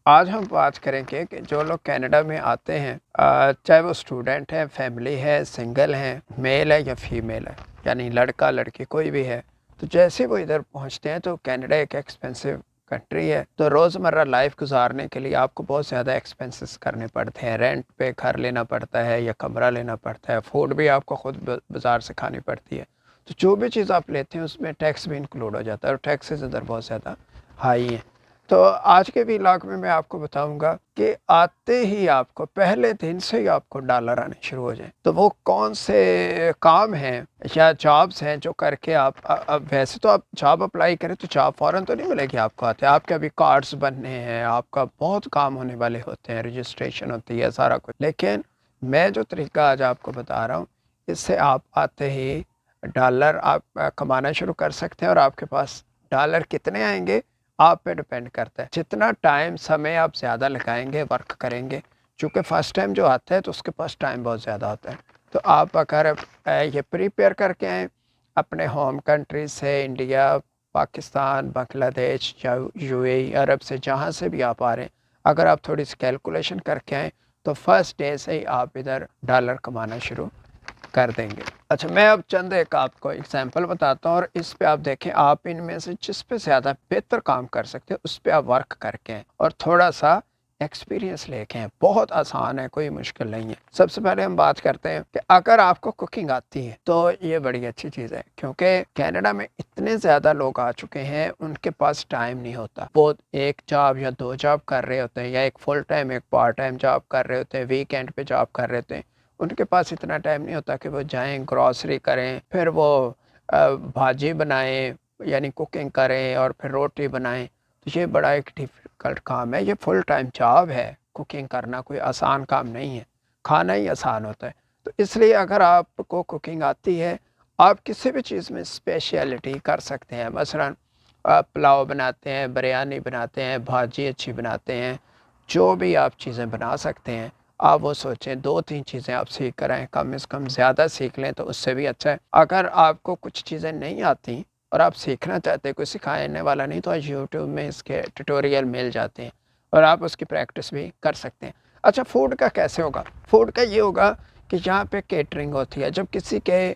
آج ہم بات کریں گے کہ جو لوگ کینیڈا میں آتے ہیں، چاہے وہ اسٹوڈنٹ ہے، فیملی ہے، سنگل ہیں، میل ہے یا فیمیل ہے، یعنی لڑکا لڑکی کوئی بھی ہے، تو جیسے وہ ادھر پہنچتے ہیں تو کینیڈا ایک ایکسپینسو کنٹری ہے، تو روزمرہ لائف گزارنے کے لیے آپ کو بہت زیادہ ایکسپینسز کرنے پڑتے ہیں. رینٹ پہ گھر لینا پڑتا ہے یا کمرہ لینا پڑتا ہے، فوڈ بھی آپ کو خود بازار سے کھانی پڑتی ہے. تو جو بھی چیز آپ لیتے ہیں اس میں ٹیکس بھی انکلوڈ ہو جاتا ہے، اور ٹیکسز ادھر بہت زیادہ ہائی ہیں. تو آج کے بھی علاقے میں آپ کو بتاؤں گا کہ آتے ہی آپ کو پہلے دن سے ہی آپ کو ڈالر آنے شروع ہو جائیں. تو وہ کون سے کام ہیں یا جابس ہیں جو کر کے آپ اب ویسے تو آپ جاب اپلائی کریں تو جاب فوراً تو نہیں ملے گی آپ کو. آتے آپ کے ابھی کارڈز بننے ہیں، آپ کا بہت کام ہونے والے ہوتے ہیں، رجسٹریشن ہوتی ہے، سارا کچھ. لیکن میں جو طریقہ آج آپ کو بتا رہا ہوں اس سے آپ آتے ہی ڈالر آپ کمانا شروع کر سکتے ہیں. اور آپ کے پاس ڈالر کتنے آئیں گے آپ پہ ڈپینڈ کرتا ہے. جتنا ٹائم سمے آپ زیادہ لگائیں گے، ورک کریں گے، چونکہ فرسٹ ٹائم جو آتا ہے تو اس کے پاس ٹائم بہت زیادہ ہوتا ہے. تو آپ اگر یہ پریپیئر کر کے آئیں اپنے ہوم کنٹری سے، انڈیا، پاکستان، بنگلہ دیش یا یو اے ای، عرب سے جہاں سے بھی آپ آ رہے ہیں، اگر آپ تھوڑی سی کیلکولیشن کر کے آئیں تو فرسٹ ڈے سے ہی آپ ادھر ڈالر کمانا شروع کر دیں گے. اچھا، میں اب چند ایک آپ کو ایگزامپل بتاتا ہوں، اور اس پہ آپ دیکھیں آپ ان میں سے جس پہ زیادہ بہتر کام کر سکتے ہیں اس پہ آپ ورک کر کے ہیں اور تھوڑا سا ایکسپیرینس لے کے ہیں. بہت آسان ہے، کوئی مشکل نہیں ہے. سب سے پہلے ہم بات کرتے ہیں کہ اگر آپ کو کوکنگ آتی ہے تو یہ بڑی اچھی چیز ہے، کیونکہ کینیڈا میں اتنے زیادہ لوگ آ چکے ہیں ان کے پاس ٹائم نہیں ہوتا. وہ ایک جاب یا دو جاب کر رہے ہوتے ہیں، یا ایک فل ٹائم ایک پارٹ ٹائم جاب کر رہے ہوتے ہیں، ویکینڈ پہ جاب کر رہے ہوتے ہیں. ان کے پاس اتنا ٹائم نہیں ہوتا کہ وہ جائیں گروسری کریں، پھر وہ بھاجی بنائیں یعنی کوکنگ کریں، اور پھر روٹی بنائیں. تو یہ بڑا ایک ڈیفیکلٹ کام ہے، یہ فل ٹائم جاب ہے. کوکنگ کرنا کوئی آسان کام نہیں ہے، کھانا ہی آسان ہوتا ہے. تو اس لیے اگر آپ کو کوکنگ آتی ہے، آپ کسی بھی چیز میں اسپیشلٹی کر سکتے ہیں. مثلاً آپ پلاؤ بناتے ہیں، بریانی بناتے ہیں، بھاجی اچھی بناتے ہیں، جو بھی آپ چیزیں بنا سکتے ہیں آپ وہ سوچیں. دو تین چیزیں آپ سیکھ کر آئیں، کم از کم زیادہ سیکھ لیں تو اس سے بھی اچھا ہے. اگر آپ کو کچھ چیزیں نہیں آتی اور آپ سیکھنا چاہتے ہیں، کوئی سکھانے والا نہیں، تو آج یوٹیوب میں اس کے ٹیوٹوریل مل جاتے ہیں اور آپ اس کی پریکٹس بھی کر سکتے ہیں. اچھا، فوڈ کا کیسے ہوگا؟ فوڈ کا یہ ہوگا کہ یہاں پہ کیٹرنگ ہوتی ہے. جب کسی کے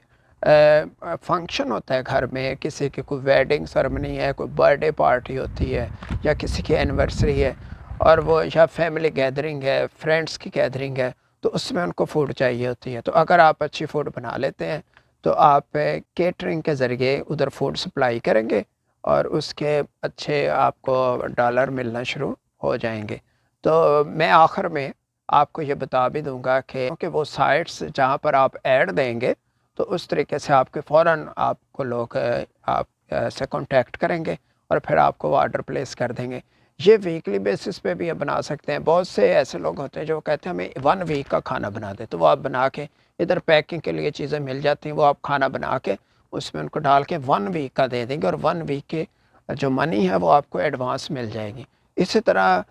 فنکشن ہوتا ہے گھر میں، کسی کی کوئی ویڈنگ سرمنی ہے، کوئی برتھ ڈے پارٹی ہوتی ہے، یا کسی کی اینیورسری ہے، اور وہ یا فیملی گیدرنگ ہے، فرینڈس کی گیدرنگ ہے، تو اس میں ان کو فوڈ چاہیے ہوتی ہے. تو اگر آپ اچھی فوڈ بنا لیتے ہیں تو آپ کیٹرنگ کے ذریعے ادھر فوڈ سپلائی کریں گے اور اس کے اچھے آپ کو ڈالر ملنا شروع ہو جائیں گے. تو میں آخر میں آپ کو یہ بتا بھی دوں گا کہ وہ سائٹس جہاں پر آپ ایڈ دیں گے تو اس طریقے سے آپ کے فوراً آپ کو لوگ آپ سے کانٹیکٹ کریں گے اور پھر آپ کو وہ آرڈر پلیس کر دیں گے. یہ ویکلی بیسس پہ بھی آپ بنا سکتے ہیں. بہت سے ایسے لوگ ہوتے ہیں جو کہتے ہیں ہمیں 1 ویک کا کھانا بنا دے، تو وہ آپ بنا کے ادھر پیکنگ کے لیے چیزیں مل جاتی ہیں، وہ آپ کھانا بنا کے اس میں ان کو ڈال کے 1 ویک کا دے دیں گے، اور 1 ویک کے جو منی ہے وہ آپ کو ایڈوانس مل جائے گی. اسی طرح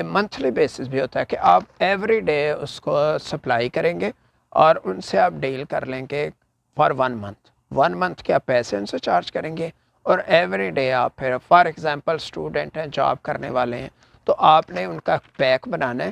منتھلی بیسس بھی ہوتا ہے کہ آپ ایوری ڈے اس کو سپلائی کریں گے اور ان سے آپ ڈیل کر لیں گے فار 1 منتھ. 1 منتھ کے آپ پیسے ان سے چارج کریں گے، اور ایوری ڈے آپ پھر فار ایگزامپل اسٹوڈنٹ ہیں، جاب کرنے والے ہیں، تو آپ نے ان کا پیک بنانا ہے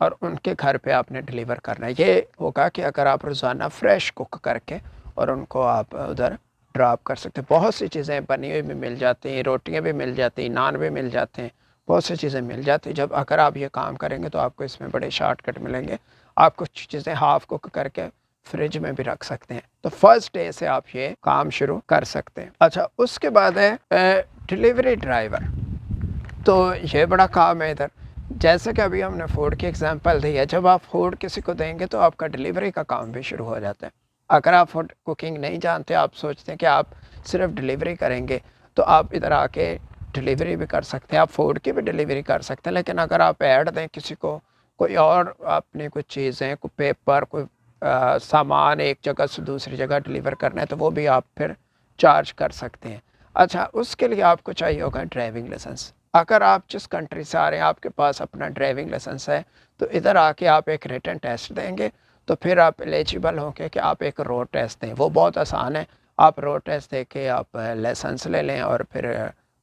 اور ان کے گھر پہ آپ نے ڈلیور کرنا ہے. یہ ہوگا کہ اگر آپ روزانہ فریش کوک کر کے اور ان کو آپ ادھر ڈراپ کر سکتے ہیں. بہت سی چیزیں بنی ہوئی بھی مل جاتی ہیں، روٹیاں بھی مل جاتی ہیں، نان بھی مل جاتے ہیں، بہت سی چیزیں مل جاتی ہیں. جب اگر آپ یہ کام کریں گے تو آپ کو اس میں بڑے شارٹ کٹ ملیں گے. آپ کچھ چیزیں ہاف کوک کر کے فریج میں بھی رکھ سکتے ہیں. تو فرسٹ ڈے سے آپ یہ کام شروع کر سکتے ہیں. اچھا، اس کے بعد ہے ڈلیوری ڈرائیور. تو یہ بڑا کام ہے ادھر. جیسے کہ ابھی ہم نے فوڈ کی ایگزامپل دی ہے، جب آپ فوڈ کسی کو دیں گے تو آپ کا ڈلیوری کا کام بھی شروع ہو جاتا ہے. اگر آپ فوڈ کوکنگ نہیں جانتے، آپ سوچتے ہیں کہ آپ صرف ڈلیوری کریں گے، تو آپ ادھر آ کے ڈلیوری بھی کر سکتے ہیں، آپ فوڈ کی بھی ڈلیوری کر سکتے ہیں. لیکن اگر آپ ایڈ دیں کسی کو، کوئی اور اپنی کچھ چیزیں، کوئی پیپر، کوئی سامان ایک جگہ سے دوسری جگہ ڈلیور کرنا ہے، تو وہ بھی آپ پھر چارج کر سکتے ہیں. اچھا، اس کے لیے آپ کو چاہیے ہوگا ڈرائیونگ لائسنس. اگر آپ جس کنٹری سے آ رہے ہیں آپ کے پاس اپنا ڈرائیونگ لائسنس ہے تو ادھر آ کے آپ ایک ریٹن ٹیسٹ دیں گے، تو پھر آپ ایلیجیبل ہوں گے کہ آپ ایک روڈ ٹیسٹ دیں. وہ بہت آسان ہے. آپ روڈ ٹیسٹ دے کے آپ لائسنس لے لیں اور پھر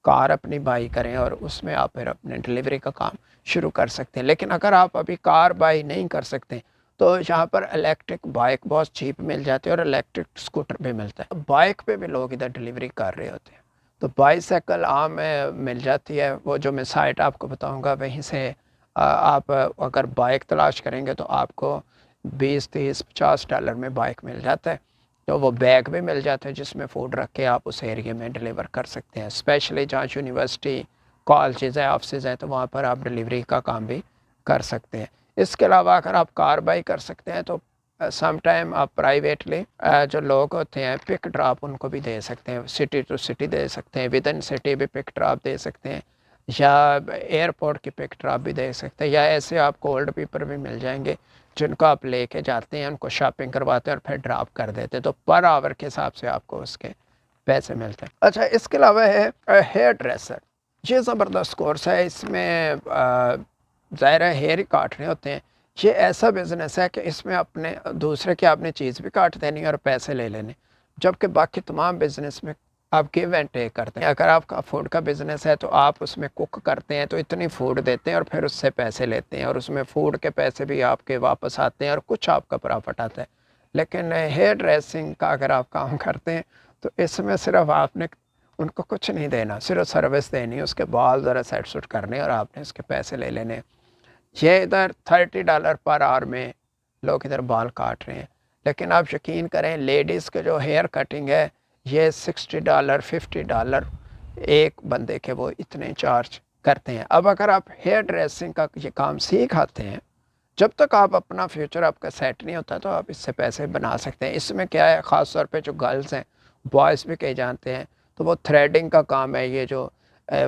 کار اپنی بائی کریں اور اس میں آپ پھر اپنے ڈلیوری کا کام شروع کر سکتے ہیں. لیکن اگر آپ ابھی کار بائی نہیں کر سکتے تو یہاں پر الیکٹرک بائک بہت چیپ مل جاتی ہے اور الیکٹرک اسکوٹر بھی ملتا ہے. بائک پہ بھی لوگ ادھر ڈلیوری کر رہے ہوتے ہیں. تو بائی سائیکل عام مل جاتی ہے. وہ جو میں سائٹ آپ کو بتاؤں گا وہیں سے آپ اگر بائک تلاش کریں گے تو آپ کو 20 30 50 ڈالر میں بائک مل جاتا ہے. تو وہ بیگ بھی مل جاتا ہے جس میں فوڈ رکھ کے آپ اس ایریے میں ڈلیور کر سکتے ہیں. اسپیشلی جہاں یونیورسٹی کالجز ہیں آفسز ہیں تو وہاں پر آپ ڈلیوری کا کام بھی کر سکتے ہیں. اس کے علاوہ اگر آپ کار بائی کر سکتے ہیں تو سم ٹائم آپ پرائیویٹلی جو لوگ ہوتے ہیں پک ڈراپ ان کو بھی دے سکتے ہیں. سٹی ٹو سٹی دے سکتے ہیں, ود ان سٹی بھی پک ڈراپ دے سکتے ہیں, یا ایئرپورٹ کی پک ڈراپ بھی دے سکتے ہیں, یا ایسے آپ کو اولڈ پیپر بھی مل جائیں گے جن کو آپ لے کے جاتے ہیں, ان کو شاپنگ کرواتے ہیں اور پھر ڈراپ کر دیتے ہیں. تو پر آور کے حساب سے آپ کو اس کے پیسے ملتے ہیں. اچھا, اس کے علاوہ ہے ہیئر ڈریسر. یہ زبردست کورس ہے. اس میں ظاہر ہے ہیئر ہی کاٹنے ہوتے ہیں. یہ ایسا بزنس ہے کہ اس میں اپنے دوسرے کی آپ نے چیز بھی کاٹ دینی اور پیسے لے لینے, جبکہ باقی تمام بزنس میں آپ گیو اینڈ ٹیک کرتے ہیں. اگر آپ کا فوڈ کا بزنس ہے تو آپ اس میں کوک کرتے ہیں تو اتنی فوڈ دیتے ہیں اور پھر اس سے پیسے لیتے ہیں, اور اس میں فوڈ کے پیسے بھی آپ کے واپس آتے ہیں اور کچھ آپ کا پرافٹ آتا ہے. لیکن ہیئر ڈریسنگ کا اگر آپ کام کرتے ہیں تو اس میں صرف آپ نے ان کو کچھ نہیں دینا, صرف سروس دینی, اس کے بال ذرا سیٹ سوٹ کرنے اور آپ نے اس کے پیسے لے لینے. یہ ادھر $30 پر آور میں لوگ ادھر بال کاٹ رہے ہیں. لیکن آپ یقین کریں لیڈیز کے جو ہیئر کٹنگ ہے یہ $60 $50 ایک بندے کے وہ اتنے چارج کرتے ہیں. اب اگر آپ ہیئر ڈریسنگ کا یہ کام سیکھ آتے ہیں, جب تک آپ اپنا فیوچر آپ کا سیٹ نہیں ہوتا تو آپ اس سے پیسے بنا سکتے ہیں. اس میں کیا ہے, خاص طور پہ جو گرلز ہیں, بوائز بھی کئی جانتے ہیں, تو وہ تھریڈنگ کا کام ہے. یہ جو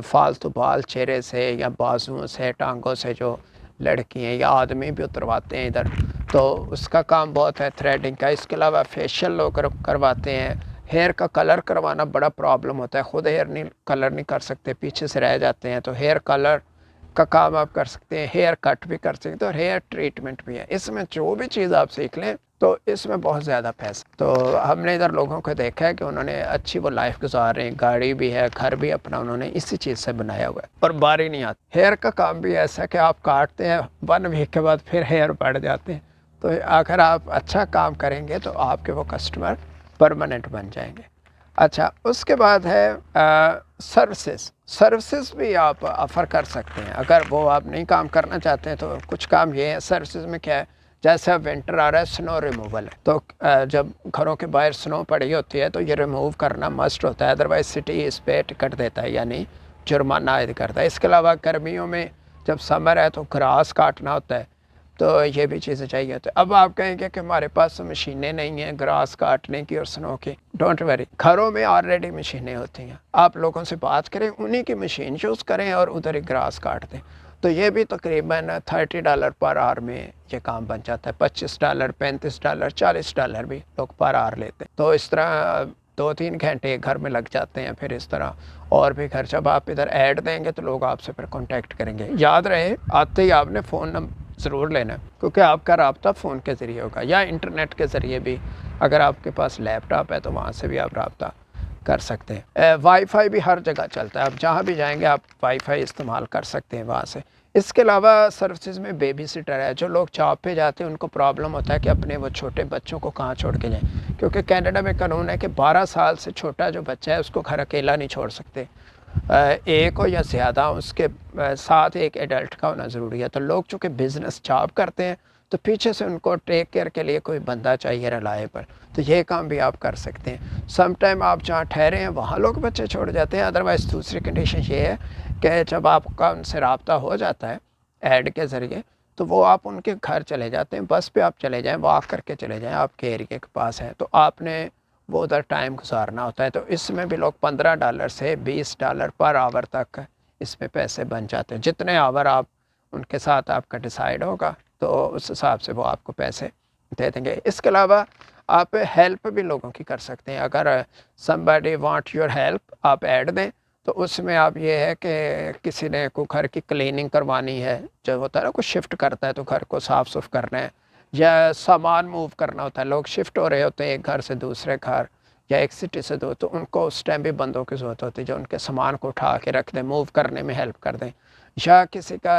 فالتو بال چہرے سے یا بازوؤں سے ٹانگوں سے جو لڑکی ہیں یا آدمی بھی اترواتے ہیں ادھر, تو اس کا کام بہت ہے تھریڈنگ کا. اس کے علاوہ فیشیل لوگ کرواتے ہیں. ہیئر کا کلر کروانا بڑا پرابلم ہوتا ہے, خود ہیئر نہیں کلر نہیں کر سکتے, پیچھے سے رہ جاتے ہیں, تو ہیئر کلر کا کام آپ کر سکتے ہیں. ہیئر کٹ بھی کر سکتے ہیں اور ہیئر ٹریٹمنٹ بھی ہے. اس میں جو بھی چیز آپ سیکھ لیں تو اس میں بہت زیادہ پیسہ. تو ہم نے ادھر لوگوں کو دیکھا ہے کہ انہوں نے اچھی وہ لائف گزار رہے ہیں, گاڑی بھی ہے, گھر بھی اپنا انہوں نے اسی چیز سے بنایا ہوا ہے, اور باری نہیں آتی. ہیئر کا کام بھی ایسا ہے کہ آپ کاٹتے ہیں 1 ویک کے بعد پھر ہیئر بڑھ جاتے ہیں. تو اگر آپ اچھا کام کریں گے تو آپ کے وہ کسٹمر پرماننٹ بن جائیں گے. اچھا, اس کے بعد ہے سروسز بھی آپ آفر کر سکتے ہیں. اگر وہ آپ نہیں کام کرنا چاہتے ہیں تو کچھ کام یہ ہے. سروسز میں کیا ہے, جیسے اب ونٹر آ رہا ہے, سنو ریموول ہے, تو جب گھروں کے باہر سنو پڑی ہوتی ہے تو یہ ریموو کرنا مسٹ ہوتا ہے, ادروائز سٹی اس پہ ٹکٹ دیتا ہے, یعنی جرمانہ عائد کرتا ہے. اس کے علاوہ گرمیوں میں جب سمر ہے تو گراس کاٹنا ہوتا ہے, تو یہ بھی چیزیں چاہیے ہوتی ہیں. اب آپ کہیں گے کہ ہمارے پاس مشینیں نہیں ہیں گراس کاٹنے کی اور سنو کی. ڈونٹ ویری, گھروں میں آلریڈی مشینیں ہوتی ہیں. آپ لوگوں سے بات کریں, انہی کی مشین یوز کریں اور ادھر ہی گراس کاٹ دیں. تو یہ بھی تقریباً $30 پر آور میں یہ کام بن جاتا ہے. $25 $35 $40 بھی لوگ پر آور لیتے ہیں. تو اس طرح 2-3 گھنٹے گھر میں لگ جاتے ہیں. پھر اس طرح اور بھی گھر, جب آپ ادھر ایڈ دیں گے تو لوگ آپ سے پھر کانٹیکٹ کریں گے. یاد رہے آتے ہی آپ نے فون نمبر ضرور لینا, کیونکہ آپ کا رابطہ فون کے ذریعے ہوگا یا انٹرنیٹ کے ذریعے بھی. اگر آپ کے پاس لیپ ٹاپ ہے تو وہاں سے بھی آپ رابطہ کر سکتے ہیں. وائی فائی بھی ہر جگہ چلتا ہے, آپ جہاں بھی جائیں گے آپ وائی فائی استعمال کر سکتے ہیں وہاں سے. اس کے علاوہ سروسز میں بیبی سٹر ہے. جو لوگ جاب پہ جاتے ہیں ان کو پرابلم ہوتا ہے کہ اپنے وہ چھوٹے بچوں کو کہاں چھوڑ کے جائیں, کیونکہ کینیڈا میں قانون ہے کہ 12 سال سے چھوٹا جو بچہ ہے اس کو گھر اکیلا نہیں چھوڑ سکتے. ایک ہو یا زیادہ, اس کے ساتھ ایک ایڈلٹ کا ہونا ضروری ہے. تو لوگ چونکہ بزنس جاب کرتے ہیں تو پیچھے سے ان کو ٹیک کیئر کے لیے کوئی بندہ چاہیے ریلائیبل. تو یہ کام بھی آپ کر سکتے ہیں. سم ٹائم آپ جہاں ٹھہرے ہیں وہاں لوگ بچے چھوڑ جاتے ہیں. ادروائز دوسری کنڈیشن یہ ہے کہ جب آپ کا ان سے رابطہ ہو جاتا ہے ایڈ کے ذریعے تو وہ آپ ان کے گھر چلے جاتے ہیں, بس پہ آپ چلے جائیں, واک کر کے چلے جائیں, آپ کے ایریے کے پاس ہیں, تو آپ نے وہ ادھر ٹائم گزارنا ہوتا ہے. تو اس میں بھی لوگ $15 سے $20 پر آور تک اس میں پیسے بن جاتے ہیں. جتنے آور آپ ان کے ساتھ آپ کا ڈیسائیڈ ہوگا تو اس حساب سے وہ آپ کو پیسے دے دیں گے. اس کے علاوہ آپ ہیلپ بھی لوگوں کی کر سکتے ہیں. اگر somebody want your help آپ ایڈ دیں تو اس میں آپ یہ ہے کہ کسی نے کو گھر کی کلیننگ کروانی ہے, جو ہوتا ہے نا کوئی شفٹ کرتا ہے تو گھر کو صاف کرنا ہے, یا سامان موو کرنا ہوتا ہے. لوگ شفٹ ہو رہے ہوتے ہیں ایک گھر سے دوسرے گھر, یا ایک سٹی سے دور، تو ان کو اس ٹائم بھی بندوں کی ضرورت ہوتی ہے جو ان کے سامان کو اٹھا کے رکھ دیں، موو کرنے میں ہیلپ کر دیں، یا کسی کا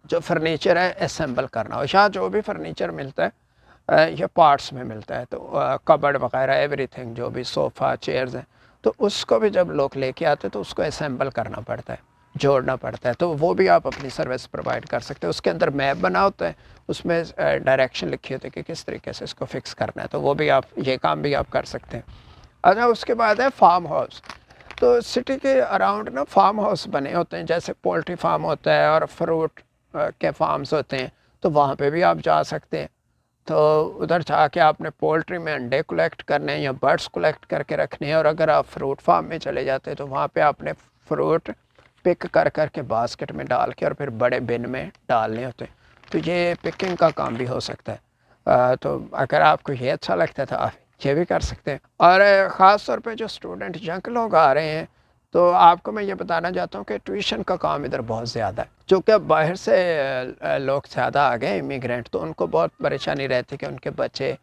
جو فرنیچر ہے اسمبل کرنا ہو، یا جو بھی فرنیچر ملتا ہے یا پارٹس میں ملتا ہے، تو کبڈ وغیرہ ایوری تھنگ، جو بھی صوفہ چیئرز ہیں، تو اس کو بھی جب لوگ لے کے آتے ہیں تو اس کو اسمبل کرنا پڑتا ہے، جوڑنا پڑتا ہے، تو وہ بھی آپ اپنی سروس پرووائڈ کر سکتے ہیں۔ اس کے اندر میپ بنا ہوتا ہے، اس میں ڈائریکشن لکھی ہوتی ہے کہ کس طریقے سے اس کو فکس کرنا ہے، تو وہ بھی آپ، یہ کام بھی آپ کر سکتے ہیں۔ اچھا، اس کے بعد ہے فارم ہاؤس۔ تو سٹی کے اراؤنڈ نا فارم ہاؤس بنے ہوتے ہیں، جیسے پولٹری فارم ہوتا ہے اور فروٹ کے فارمز ہوتے ہیں، تو وہاں پہ بھی آپ جا سکتے ہیں۔ تو ادھر جا کے آپ نے پولٹری میں انڈے کلیکٹ کرنے ہیں یا برڈس کلیکٹ کر کے رکھنے ہیں، اور اگر آپ فروٹ فارم میں چلے جاتے ہیں تو وہاں پہ آپ نے فروٹ پک کر کے باسکٹ میں ڈال کے اور پھر بڑے بن میں ڈالنے ہوتے ہیں، تو یہ پکنگ کا کام بھی ہو سکتا ہے۔ تو اگر آپ کو یہ اچھا لگتا ہے تو آپ یہ بھی کر سکتے ہیں۔ اور خاص طور پہ جو اسٹوڈنٹ ینگ لوگ آ رہے ہیں، تو آپ کو میں یہ بتانا چاہتا ہوں کہ ٹیوشن کا کام ادھر بہت زیادہ ہے، چونکہ اب باہر سے لوگ زیادہ آ گئے امیگرینٹ، تو ان کو بہت پریشانی رہتی ہے کہ ان کے بچے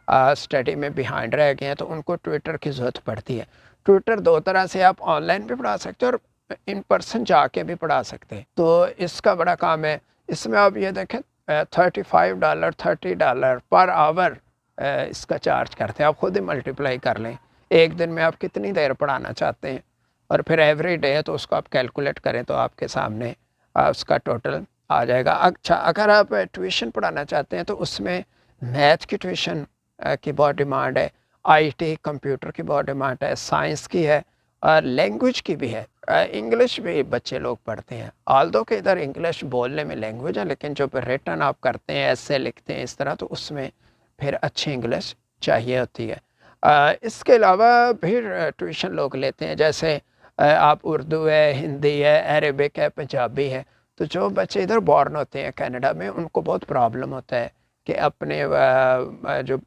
اسٹڈی میں بیہائنڈ رہ گئے ہیں، تو ان کو ٹویٹر کی ضرورت پڑتی ہے۔ ٹویٹر دو طرح سے، آپ آن لائن بھی پڑھا سکتے ہیں اور ان پرسن جا کے بھی پڑھا سکتے ہیں، تو اس کا بڑا کام ہے۔ اس میں آپ یہ دیکھیں $35 $30 پر آور اس کا چارج کرتے ہیں، آپ خود ہی ملٹیپلائی کر لیں، ایک دن میں آپ کتنی دیر پڑھانا چاہتے ہیں، اور پھر ایوری ڈے ہے تو اس کو آپ کیلکولیٹ کریں تو آپ کے سامنے اس کا ٹوٹل آ جائے گا۔ اچھا، اگر آپ ٹیوشن پڑھانا چاہتے ہیں تو اس میں میتھ کی ٹیوشن کی بہت ڈیمانڈ ہے، آئی ٹی کمپیوٹر کی بہت ڈیمانڈ ہے، سائنس کی ہے، اور لینگویج کی بھی ہے۔ انگلش بھی بچے لوگ پڑھتے ہیں، آلدو کہ ادھر انگلش بولنے میں لینگویج ہے، لیکن جو ریٹن آپ کرتے ہیں، ایسے لکھتے ہیں اس طرح، تو اس میں پھر اچھی انگلش چاہیے ہوتی ہے۔ اس کے علاوہ بھی ٹیوشن لوگ لیتے ہیں، جیسے آپ اردو ہے، ہندی ہے، عربک ہے، پنجابی ہے، تو جو بچے ادھر بورن ہوتے ہیں کینیڈا میں، ان کو بہت پرابلم ہوتا ہے کہ اپنے جو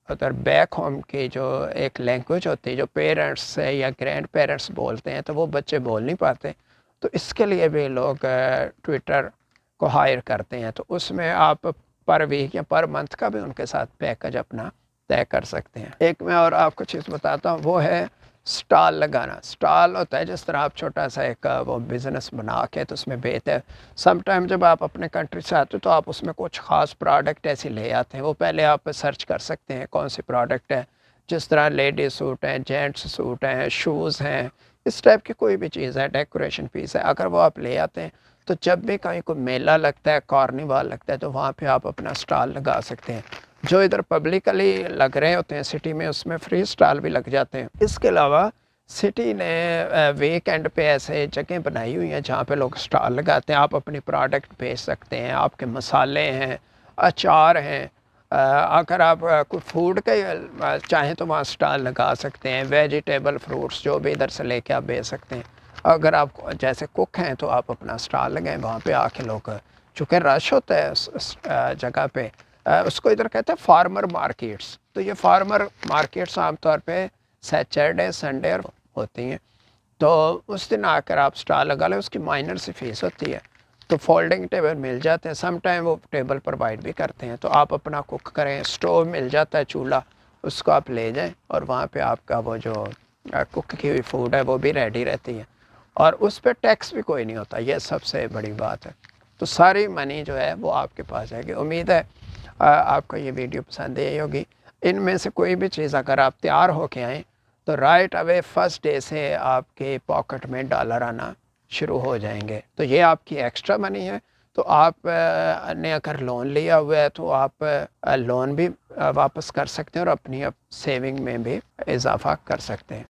ادھر بیک ہوم کی جو ایک لینگویج ہوتی ہے، جو پیرنٹس یا گرینڈ پیرنٹس بولتے ہیں، تو وہ بچے بول نہیں پاتے، تو اس کے لیے بھی لوگ ٹویٹر کو ہائر کرتے ہیں، تو اس میں آپ پر ویک یا پر منتھ کا بھی ان کے ساتھ پیکج اپنا طے کر سکتے ہیں۔ ایک میں اور آپ کو چیز بتاتا ہوں، وہ ہے سٹال لگانا۔ سٹال ہوتا ہے جس طرح آپ چھوٹا سا ایک وہ بزنس بنا کے تو اس میں بیچتے ہیں۔ سم ٹائم جب آپ اپنے کنٹری سے آتے ہو تو آپ اس میں کچھ خاص پروڈکٹ ایسے لے آتے ہیں، وہ پہلے آپ سرچ کر سکتے ہیں کون سی پروڈکٹ ہے، جس طرح لیڈیز سوٹ ہیں، جینٹس سوٹ ہیں، شوز ہیں، اس ٹائپ کی کوئی بھی چیز ہے، ڈیکوریشن پیس ہے، اگر وہ آپ لے آتے ہیں تو جب بھی کہیں کوئی میلہ لگتا ہے، کارنیوال لگتا ہے، تو وہاں پہ آپ اپنا سٹال لگا سکتے ہیں۔ جو ادھر پبلکلی لگ رہے ہوتے ہیں سٹی میں، اس میں فری سٹال بھی لگ جاتے ہیں۔ اس کے علاوہ سٹی نے ویک اینڈ پہ ایسے جگہیں بنائی ہوئی ہیں جہاں پہ لوگ سٹال لگاتے ہیں، آپ اپنی پروڈکٹ بیچ سکتے ہیں، آپ کے مسالے ہیں، اچار ہیں، اگر آپ کوئی فوڈ کا چاہیں تو وہاں سٹال لگا سکتے ہیں، ویجیٹیبل فروٹس جو بھی ادھر سے لے کے آپ بیچ سکتے ہیں۔ اگر آپ جیسے کک ہیں تو آپ اپنا سٹال لگائیں، وہاں پہ آ کے لوگ، چونکہ رش ہوتا ہے اس جگہ پہ، اس کو ادھر کہتے ہیں فارمر مارکیٹس، تو یہ فارمر مارکیٹس عام طور پہ سیچرڈے سنڈے ہوتی ہیں، تو اس دن آ کر آپ سٹال لگا لیں، اس کی مائنر سی فیس ہوتی ہے، تو فولڈنگ ٹیبل مل جاتے ہیں، سم ٹائم وہ ٹیبل پرووائڈ بھی کرتے ہیں، تو آپ اپنا کک کریں، سٹوو مل جاتا ہے چولہا، اس کو آپ لے جائیں اور وہاں پہ آپ کا وہ جو کک کی ہوئی فوڈ ہے وہ بھی ریڈی رہتی ہے، اور اس پہ ٹیکس بھی کوئی نہیں ہوتا، یہ سب سے بڑی بات ہے۔ تو ساری منی جو ہے وہ آپ کے پاس جائے گی۔ امید ہے آپ کو یہ ویڈیو پسند آئی ہوگی۔ ان میں سے کوئی بھی چیز اگر آپ تیار ہو کے آئیں تو رائٹ اوے فرسٹ ڈے سے آپ کے پاکٹ میں ڈالر آنا شروع ہو جائیں گے، تو یہ آپ کی ایکسٹرا منی ہے۔ تو آپ نے اگر لون لیا ہوا ہے تو آپ لون بھی واپس کر سکتے ہیں اور اپنی سیونگ میں بھی اضافہ کر سکتے ہیں۔